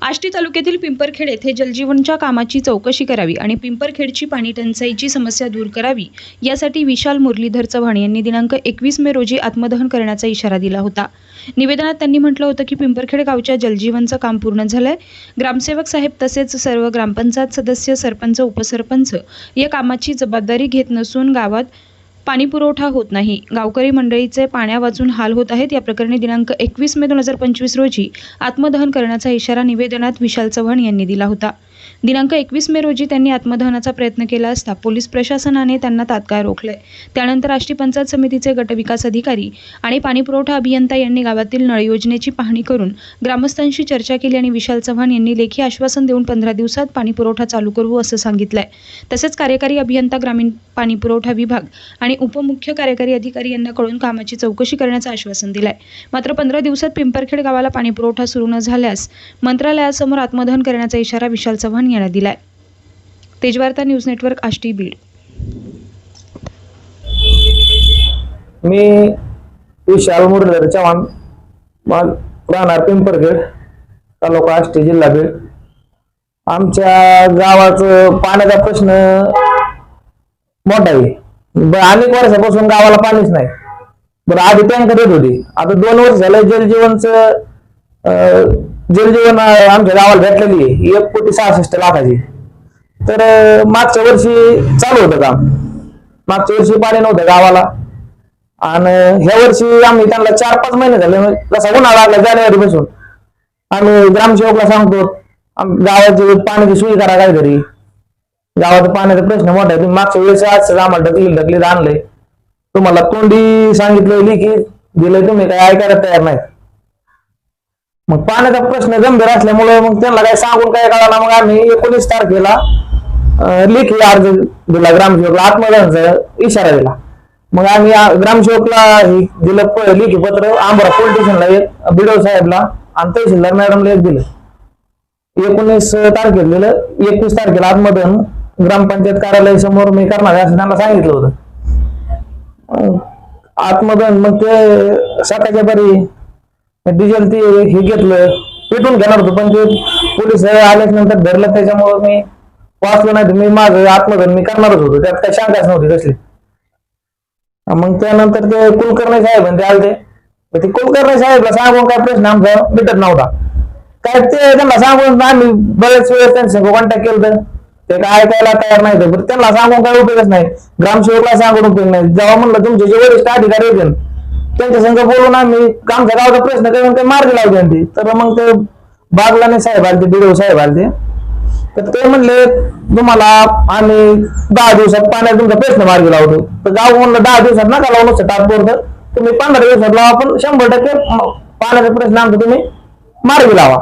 आष्टी तालुक्यातील पिंपरखेड येथे जलजीवनच्या कामाची चौकशी करावी आणि पिंपरखेडची पाणी टंचाईची समस्या दूर करावी यासाठी विशाल मुरलीधर चव्हाण यांनी दिनांक 21 मे रोजी आत्मदहन करण्याचा इशारा दिला होता। निवेदनात त्यांनी म्हटलं होतं की पिंपरखेड गावच्या जलजीवनचं काम पूर्ण झालंय। ग्रामसेवक साहेब तसेच सर्व ग्रामपंचायत सदस्य, सरपंच, उपसरपंच या कामाची जबाबदारी घेत नसून गावात पाणी पुरवठा होत नाही। गावकरी मंडळीचे पाण्या वाचून हाल होत आहेत। या प्रकरणी दिनांक 21 मे 2025 रोजी आत्मदहन करण्याचा इशारा निवेदनात विशाल चव्हाण यांनी दिला होता। दिनांक 21 मे रोजी त्यांनी आत्मदहनाचा प्रयत्न केला असता पोलीस प्रशासनाने त्यांना तात्काळ रोखले। त्यानंतर आष्टी पंचायत समितीचे गटविकास अधिकारी आणि पाणीपुरवठा अभियंता यांनी गावातील नळ योजनेची पाहणी करून ग्रामस्थांशी चर्चा केली आणि विशाल चव्हाण यांनी लेखी आश्वासन देऊन 15 दिवसात पाणीपुरवठा चालू करू असं सांगितलंय। तसेच कार्यकारी अभियंता, ग्रामीण पाणीपुरवठा विभाग आणि उपमुख्य कार्यकारी अधिकारी यांना कळून कामाची चौकशी करण्याचं आश्वासन दिलंय। मात्र 15 दिवसात पिंपरखेड गावाला पाणीपुरवठा सुरू न झाल्यास मंत्रालयासमोर आत्मदहन करण्याचा इशारा विशाल चव्हाण यांना दिलाय। Tejvarta news network, Ashti, Beed. मी विशाल मुरलीधर चव्हाण, राहणार पिंपरखेड, तालुका आष्टी, जिल्हा बीड। आमच्या गावाचं पाण्याचा प्रश्न मोठा आहे। अनेक वर्षापासून गावाला पाणीच नाही। बरं, आधी टँकर येत होती, आता 2 वर्ष झालं जलजीवन आमच्या गावाला भेटलेली आहे 1,66,00,000 तर मागच्या वर्षी चालू होतं काम। मागच्या वर्षी पाणी नव्हतं गावाला आणि ह्या वर्षी आम्ही त्यांना 4-5 महिने झाले, जसा उन्हाळा लागला जानेवारी पासून आम्ही ग्रामसेवकला सांगतो गावाची पाण्याची सोय करा, काय तरी गावाचा पाण्याचा प्रश्न मोठा आहे। तुम्ही मागच्या वेळेस आज आम्हाला ढकलीत आणलंय, तुम्हाला तोंडी सांगितलं की दिलंय, तुम्ही काय ऐकायला तयार नाही। मग पाण्याचा प्रश्न गंभीर असल्यामुळे मग त्यांना काय सांगून काय कळाला। मग आम्ही 19 तारखेला लेखी अर्ज दिला ग्रामसेवकला, आत्मदहनाचा इशारा दिला। मग आम्ही ग्रामसेवकला दिलं लेखी पत्र, आंबोरा पोलीस स्टेशनला एक, बीडीओ साहेबला आणि तहसीलदार मॅडमला एक दिलं। 19 तारखेला दिलं। 21 तारखेला आत्मदहन ग्रामपंचायत कार्यालयासमोर मी करणार आहे असं त्यांना सांगितलं होतं। आत्मदहन मग ते सकाळच्या बरी डिझेल ते हे घेतलं, पेटून घेणार होतं, पण ते पोलीस आल्याच्या नंतर धरलं, त्याच्यामुळे मी वाचलो नाही। मी माझं आत्मदहन मी करणारच होतो, त्यात काही शंकाच नव्हती कसली। मग त्यानंतर ते कुलकर्णी साहेब ते आले, ते कुलकर्णी साहेबला सांगून काय प्रश्न आमचा मिटत नव्हता। काय ते त्यांना सांगून आम्ही बरेच वेळेस त्यांच्यासंग कॉन्टॅक्ट केलं, ते काय ऐकायला तयार नाही। तर त्यांना सांगून काय उपयोगच नाही, ग्रामसेवकला सांगून उपयोग नाही। जेव्हा म्हणलं तुमचे जे वरिष्ठ अधिकारी येतील त्यांच्या संघ बोलून आम्ही आमच्या गावाचा प्रश्न करून ते मार्गी लावते, तर मग ते बागलाने साहेब आले, बीडीओ साहेब आले, तर ते म्हणले तुम्हाला आम्ही 10 दिवसात पाण्याचा तुमचा प्रश्न मार्गी लावतो। तर गाव म्हणलं 10 दिवसात नका लावू, नुसतं तात्पुरतं तुम्ही 15 दिवसात लावा, पण 100% पाण्याचा प्रश्न आमचा तुम्ही मार्गी लावा।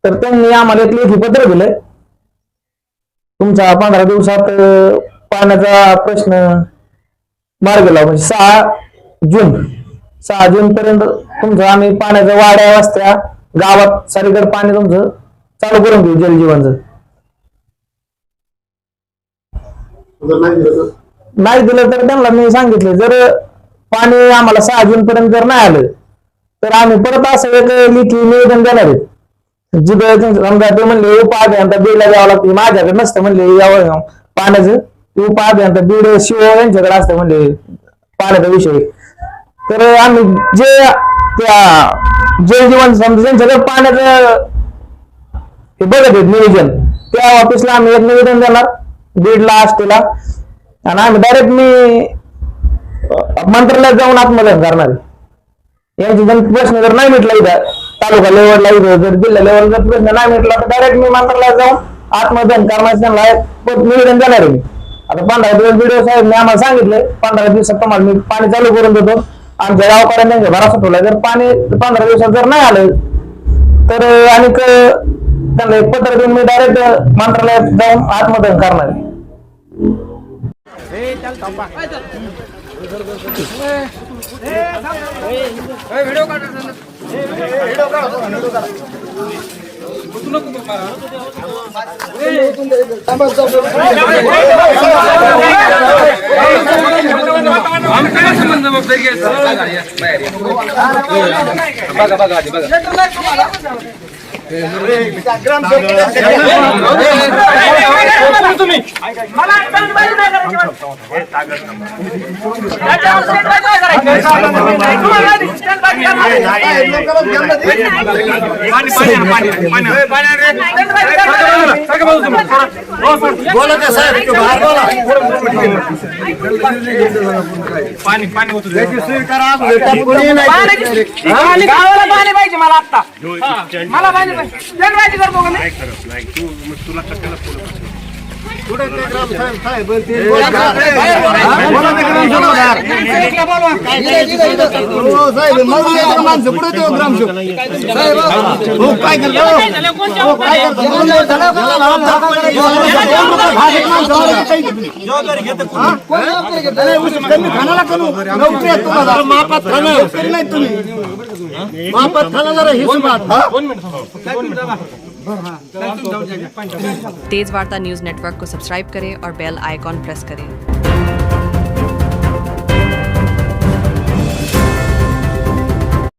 तर त्यांनी आम्हाला एक लेखी पत्र दिलंय, तुमचा 15 दिवसात पाण्याचा प्रश्न मार्गी लावा, म्हणजे 6 जून पर्यंत तुमचं आम्ही पाण्याच्या वाड्या वस्त्या गावात सगळीकडे पाणी तुमचं चालू करून देऊ जलजीवनचं। नाही दिलं तर त्यांना मी सांगितलं, जर पाणी आम्हाला 6 जून पर्यंत जर नाही आलं तर आम्ही परत असं एक लेखी निवेदन देणार आहे। जिथं समजा ते म्हणले उपाअभियंता बीडला द्यावं लागते, माझ्याकडे नसतं म्हणले यावं पाण्याचं, उपाअभियंता बीड शिव यांच्याकडे असतं म्हणले पाण्याचा विषय। तर आम्ही जे त्या जलजीवन समजा त्यांच्याकडे पाण्याचं हे बघत आहेत नियोजन, त्या ऑफिसला आम्ही एक निवेदन देणार बीडला, आष्टीला, आणि आम्ही डायरेक्ट मी मंत्रालयात जाऊन आत्मदहन करणार आहे। यांची जर प्रश्न जर नाही मिटला इथं तालुका लेवलला, इथं जर जिल्हा लेवलला जर प्रश्न नाही मिटला तर डायरेक्ट मी मंत्रालयात जाऊन आत्मदहन करण्याचं त्यांना निवेदन देणार आहे मी। आता 15 दिवस बीडीओ साहेबने आम्हाला सांगितलंय 15 दिवसात तुम्हाला मी पाणी चालू करून देतो। आमच्या गावकऱ्यांनी भरोसा ठेवला, जर पाणी 15 दिवसात जर नाही आलं तर आणि त्यांना एक पत्र देऊन मी डायरेक्ट मंत्रालयात जाऊन आत्मदहन करणार आहे। बघा पाणी पाणी होतं गावाला पाणी पाहिजे मला आता मला पाणी पाहिजे करतो का मी तुला कशाला तेज वार्ता न्यूज़ नेटवर्क को सब्सक्राइब करें और बेल आइकॉन प्रेस करें।